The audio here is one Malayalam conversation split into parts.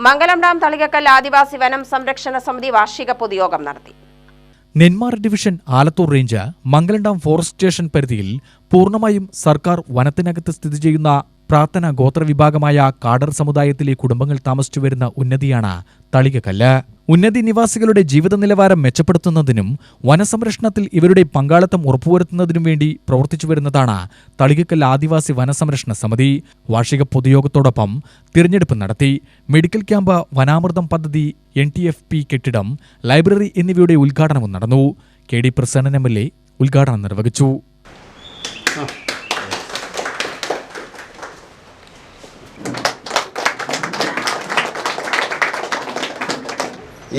മംഗലം ഡാം തളികക്കൽ ആദിവാസി വനം സംരക്ഷണ സമിതി വാർഷിക പൊതുയോഗം നടത്തി. നെന്മാറ ഡിവിഷൻ ആലത്തൂർ റേഞ്ച് മംഗലം ഡാം ഫോറസ്റ്റ് സ്റ്റേഷൻ പരിധിയിൽ പൂർണ്ണമായും സർക്കാർ വനത്തിനകത്ത് സ്ഥിതി ചെയ്യുന്ന പ്രാർത്ഥന ഗോത്രവിഭാഗമായ കാടർ സമുദായത്തിലെ കുടുംബങ്ങൾ താമസിച്ചു വരുന്ന ഉന്നതിയാണ് തളികക്കല്ല്. ഉന്നതി നിവാസികളുടെ ജീവിത നിലവാരം മെച്ചപ്പെടുത്തുന്നതിനും വനസംരക്ഷണത്തിൽ ഇവരുടെ പങ്കാളിത്തം ഉറപ്പുവരുത്തുന്നതിനും വേണ്ടി പ്രവർത്തിച്ചു വരുന്നതാണ് തളികക്കൽ ആദിവാസി വനസംരക്ഷണ സമിതി. വാർഷിക പൊതുയോഗത്തോടൊപ്പം തിരഞ്ഞെടുപ്പ് നടത്തി. മെഡിക്കൽ ക്യാമ്പ്, വനാമൃതം പദ്ധതി, NTFP കെട്ടിടം, ലൈബ്രറി എന്നിവയുടെ ഉദ്ഘാടനവും നടന്നു. KD പ്രസന്നൻ MLA ഉദ്ഘാടനം നിർവഹിച്ചു.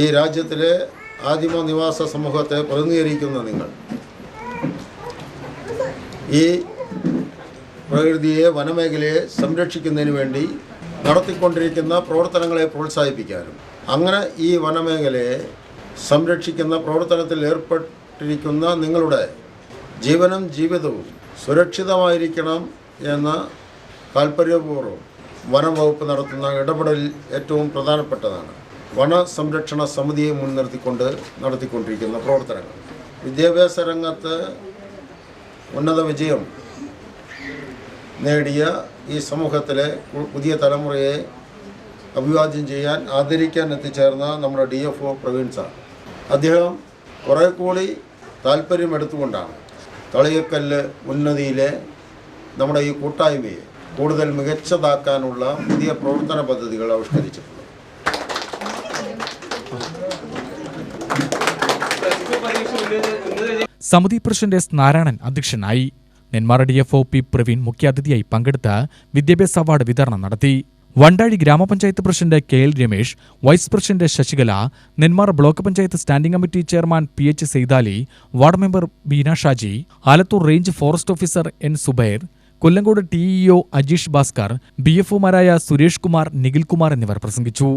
ഈ രാജ്യത്തിലെ ആദിമ നിവാസ സമൂഹത്തെ പ്രതിനിധീകരിക്കുന്ന നിങ്ങൾ ഈ പ്രകൃതിയെ, വനമേഖലയെ സംരക്ഷിക്കുന്നതിന് വേണ്ടി നടത്തിക്കൊണ്ടിരിക്കുന്ന പ്രവർത്തനങ്ങളെ പ്രോത്സാഹിപ്പിക്കാനും അങ്ങനെ ഈ വനമേഖലയെ സംരക്ഷിക്കുന്ന പ്രവർത്തനത്തിൽ ഏർപ്പെട്ടിരിക്കുന്ന നിങ്ങളുടെ ജീവനും ജീവിതവും സുരക്ഷിതമായിരിക്കണം എന്ന താൽപര്യപൂർവ്വം വനം വകുപ്പ് നടത്തുന്ന ഇടപെടൽ ഏറ്റവും പ്രധാനപ്പെട്ടതാണ്. വന സംരക്ഷണ സമിതിയെ മുൻനിർത്തിക്കൊണ്ട് നടത്തിക്കൊണ്ടിരിക്കുന്ന പ്രവർത്തനങ്ങൾ വിദ്യാഭ്യാസ രംഗത്ത് ഉന്നത വിജയം നേടിയ ഈ സമൂഹത്തിലെ പുതിയ തലമുറയെ അഭിവാദ്യം ചെയ്യാൻ, ആദരിക്കാൻ എത്തിച്ചേർന്ന നമ്മുടെ DFO പ്രവീൺ സാർ, അദ്ദേഹം കുറേ കൂടി താല്പര്യമെടുത്തുകൊണ്ടാണ് തളികക്കല്ല് ഉന്നതിയിലെ നമ്മുടെ ഈ കൂട്ടായ്മയെ കൂടുതൽ മികച്ചതാക്കാനുള്ള പുതിയ പ്രവർത്തന പദ്ധതികൾ ആവിഷ്കരിച്ചിട്ടുള്ളത്. സമിതി പ്രസിഡന്റ് S. നാരായണൻ അധ്യക്ഷനായി. Nenmara DFO P. പ്രവീൺ മുഖ്യാതിഥിയായി പങ്കെടുത്ത് വിദ്യാഭ്യാസ അവാർഡ് വിതരണം നടത്തി. Vandazhi Grama Panchayat president KL Ramesh, vice president Sasikala, Nenmara block panchayat standing committee chairman PH Saithali, ward member Beena Shaji, Alathur range forest officer N. Zubair, Kollengode TEO Ajeesh Bhaskar, BFOമാരായ സുരേഷ് കുമാർ, നിഖിൽ കുമാർ എന്നിവർ പ്രസംഗിച്ചു.